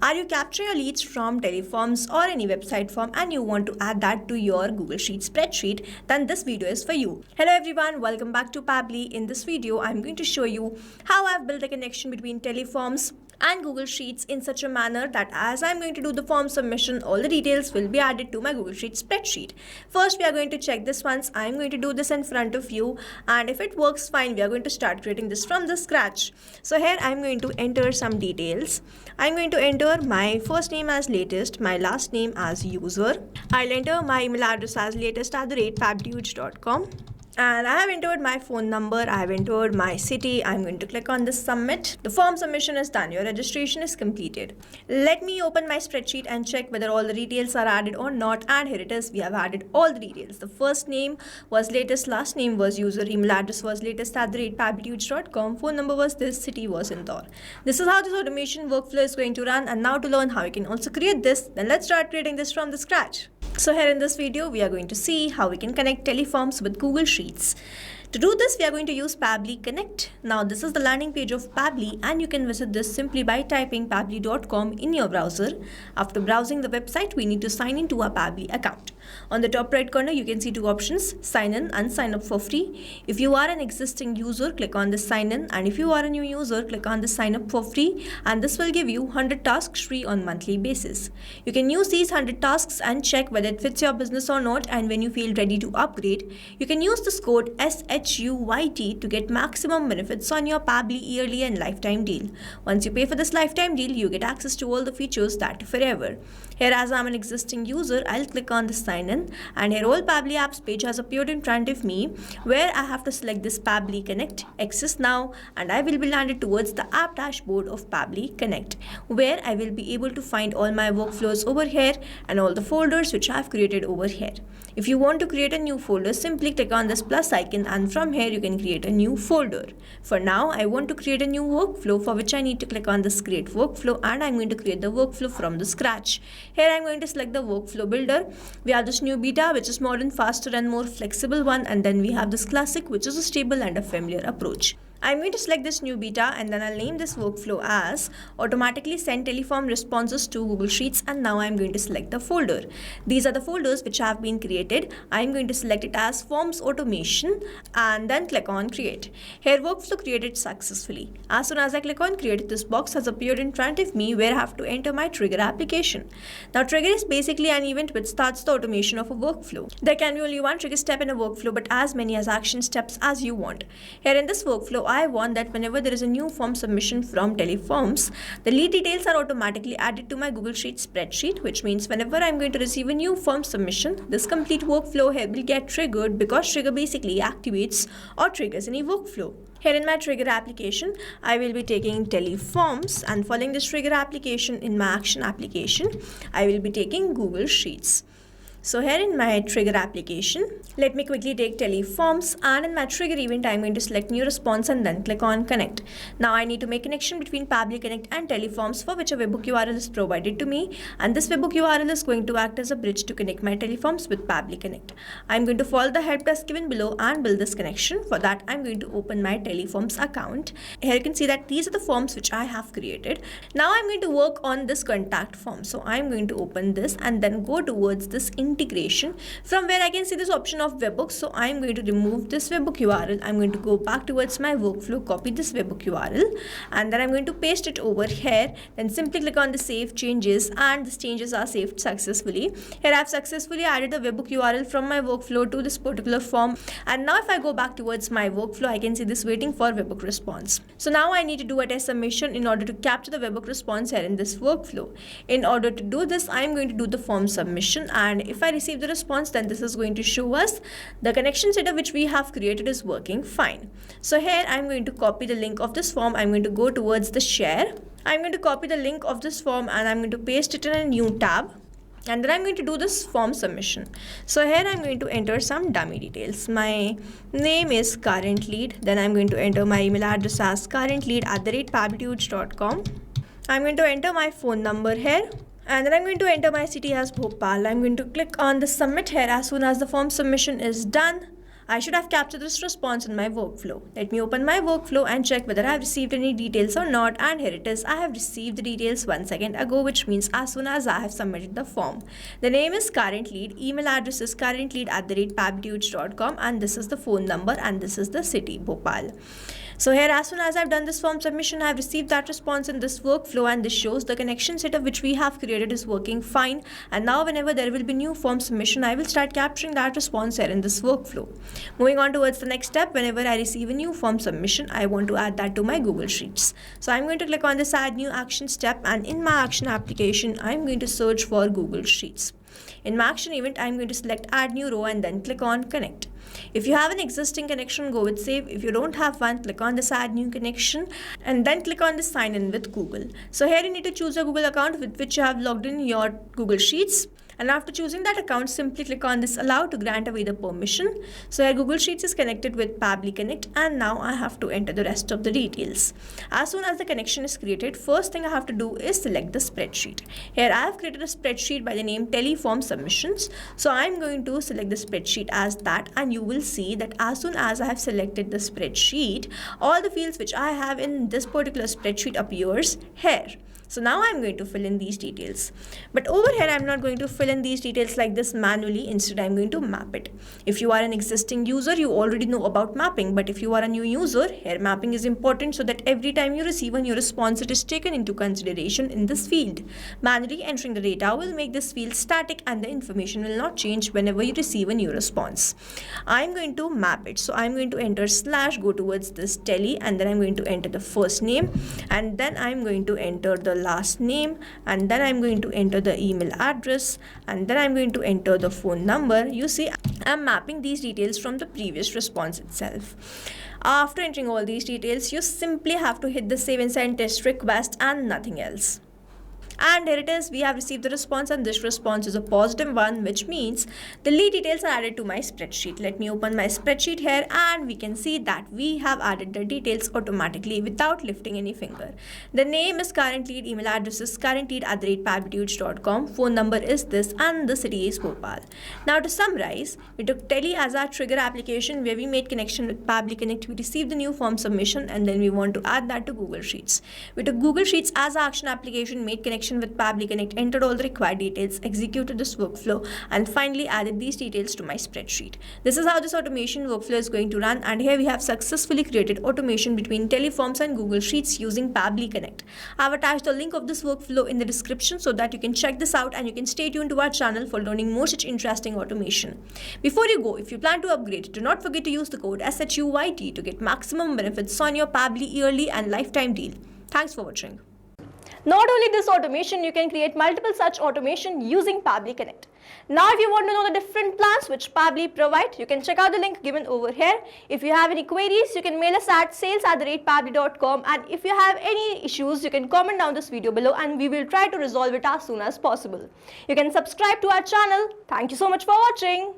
Are you capturing your leads from teleforms or any website form and you want to add that to your Google Sheets spreadsheet? Then this video is for you. Hello everyone, welcome back to Pabbly. In this video, I'm going to show you how I've built a connection between teleforms and Google Sheets in such a manner that as I'm going to do the form submission, all the details will be added to my Google Sheets spreadsheet. First, we are going to check this once. I'm going to do this in front of you, and if it works fine, we are going to start creating this from the scratch. So here I'm going to enter some details. I'm going to enter my first name as latest, my last name as user. I'll enter my email address as latest@pabblyhuge.com. And I have entered my phone number, I have entered my city. I'm going to click on this submit. The form submission is done. Your registration is completed. Let me open my spreadsheet and check whether all the details are added or not. And here it is. We have added all the details. The first name was latest, last name was user, email address was latest@pabblyhuge.com, phone number was this, city was Indore. This is how this automation workflow is going to run. And now to learn how you can also create this, then let's start creating this from the scratch. So here in this video, we are going to see how we can connect teleforms with Google Sheets. To do this, we are going to use Pabbly Connect. Now, this is the landing page of Pabbly, and you can visit this simply by typing pabbly.com in your browser. After browsing the website, we need to sign into our Pabbly account. On the top right corner, you can see two options, sign in and sign up for free. If you are an existing user, click on the sign in, and if you are a new user, click on the sign up for free, and this will give you 100 tasks free on monthly basis. You can use these 100 tasks and check whether it fits your business or not, and when you feel ready to upgrade, you can use this code SHUYT to get maximum benefits on your Pabbly yearly and lifetime deal. Once you pay for this lifetime deal, you get access to all the features that forever. Here, as I'm an existing user, I'll click on the sign in, and here all Pabbly apps page has appeared in front of me, where I have to select this Pabbly Connect, access now, and I will be landed towards the app dashboard of Pabbly Connect, where I will be able to find all my workflows over here and all the folders which I've created over here. If you want to create a new folder, simply click on this plus icon, and from here you can create a new folder. For now, I want to create a new workflow, for which I need to click on this create workflow, and I'm going to create the workflow from the scratch. Here I'm going to select the workflow builder. We have this new beta, which is modern, faster and more flexible one, and then we have this classic, which is a stable and a familiar approach. I'm going to select this new beta, and then I'll name this workflow as automatically send teleform responses to Google Sheets, and now I'm going to select the folder. These are the folders which have been created. I'm going to select it as forms automation and then click on create. Here workflow created successfully. As soon as I click on create, this box has appeared in front of me where I have to enter my trigger application. Now trigger is basically an event which starts the automation of a workflow. There can be only one trigger step in a workflow, but as many as action steps as you want. Here in this workflow, I want that whenever there is a new form submission from teleforms, the lead details are automatically added to my Google Sheets spreadsheet, which means whenever I'm going to receive a new form submission, this complete workflow here will get triggered, because trigger basically activates or triggers any workflow. Here in my trigger application, I will be taking teleforms, and following this trigger application in my action application, I will be taking Google Sheets. So here in my trigger application, let me quickly take teleforms, and in my trigger event, I'm going to select new response and then click on connect. Now I need to make connection between Pabbly Connect and teleforms, for which a webhook URL is provided to me, and this webhook URL is going to act as a bridge to connect my teleforms with Pabbly Connect. I'm going to follow the help desk given below and build this connection. For that, I'm going to open my teleforms account. Here you can see that these are the forms which I have created. Now I'm going to work on this contact form. So I'm going to open this and then go towards this integration, from where I can see this option of webhooks. So I'm going to remove this webhook URL. I'm going to go back towards my workflow, copy this webhook URL, and then I'm going to paste it over here. Then simply click on the save changes, and these changes are saved successfully. Here I've successfully added the webhook URL from my workflow to this particular form, and now if I go back towards my workflow, I can see this waiting for webhook response. So now I need to do a test submission in order to capture the webhook response here in this workflow. In order to do this, I'm going to do the form submission, and if I receive the response, then this is going to show us the connection setup which we have created is working fine. So here I'm going to copy the link of this form. I'm going to go towards the share. I'm going to copy the link of this form, and I'm going to paste it in a new tab. And then I'm going to do this form submission. So here I'm going to enter some dummy details. My name is current lead. Then I'm going to enter my email address as currentlead@pabblyhuge.com. I'm going to enter my phone number here. And then I'm going to enter my city as Bhopal. I'm going to click on the submit here. As soon as the form submission is done, I should have captured this response in my workflow. Let me open my workflow and check whether I have received any details or not, and here it is. I have received the details 1 second ago, which means as soon as I have submitted the form. The name is current lead, email address is currentlead@pabblytudes.com, and this is the phone number, and this is the city, Bhopal. So here, as soon as I've done this form submission, I've received that response in this workflow, and this shows the connection setup which we have created is working fine. And now whenever there will be new form submission, I will start capturing that response here in this workflow. Moving on towards the next step, whenever I receive a new form submission, I want to add that to my Google Sheets. So I'm going to click on this add new action step, and in my action application, I'm going to search for Google Sheets. In my action event, I'm going to select add new row and then click on connect. If you have an existing connection, go with save. If you don't have one, click on this add new connection and then click on this sign in with Google. So here you need to choose a Google account with which you have logged in your Google Sheets. And after choosing that account, simply click on this allow to grant away the permission. So here Google Sheets is connected with Pabbly Connect, and now I have to enter the rest of the details. As soon as the connection is created, first thing I have to do is select the spreadsheet. Here I have created a spreadsheet by the name Typeform Submissions. So I'm going to select the spreadsheet as that, and you will see that as soon as I have selected the spreadsheet, all the fields which I have in this particular spreadsheet appears here. So now I'm going to fill in these details. But over here, I'm not going to fill in these details like this manually. Instead, I'm going to map it. If you are an existing user, you already know about mapping. But if you are a new user, here mapping is important so that every time you receive a new response, it is taken into consideration in this field. Manually entering the data will make this field static and the information will not change whenever you receive a new response. I'm going to map it. So I'm going to enter / go towards this tele, and then I'm going to enter the first name, and then I'm going to enter the last name, and then I'm going to enter the email address, and then I'm going to enter the phone number. You see, I'm mapping these details from the previous response itself. After entering all these details, you simply have to hit the save and send test request and nothing else. And here it is, we have received the response, and this response is a positive one, which means the lead details are added to my spreadsheet. Let me open my spreadsheet here, and we can see that we have added the details automatically without lifting any finger. The name is current lead, email address is currentlead@pabblytudes.com, phone number is this, and the city is Bhopal. Now to summarize, we took Tele as our trigger application where we made connection with Pabbly Connect, we received the new form submission, and then we want to add that to Google Sheets. We took Google Sheets as our action application, made connection with Pabbly Connect, entered all the required details, executed this workflow, and finally added these details to my spreadsheet. This is how this automation workflow is going to run, and here we have successfully created automation between Typeforms and Google Sheets using Pabbly Connect. I have attached the link of this workflow in the description so that you can check this out, and you can stay tuned to our channel for learning more such interesting automation. Before you go, if you plan to upgrade, do not forget to use the code SHUYT to get maximum benefits on your Pabbly yearly and lifetime deal. Thanks for watching. Not only this automation, you can create multiple such automation using Pabbly Connect. Now if you want to know the different plans which Pabbly provide, you can check out the link given over here. If you have any queries, you can mail us at sales@pabbly.com, and if you have any issues, you can comment down this video below and we will try to resolve it as soon as possible. You can subscribe to our channel. Thank you so much for watching.